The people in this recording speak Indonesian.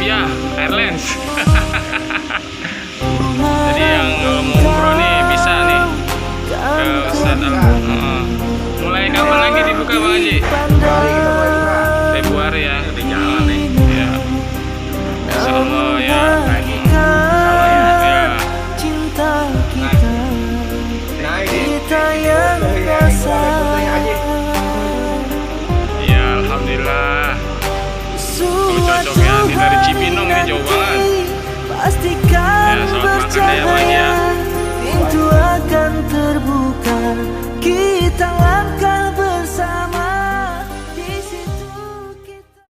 Ethiopia Airlines. Jadi yang kalau mau umroh nih bisa nih ke Ustadz mulai kapan lagi dibuka Bang Haji? Februari ya, udah jalan nih. Ya. Insya Allah ya. Ya alhamdulillah. Kalau cocoknya ini dari Cibinong nih jauh banget. Ya selamat makan ya.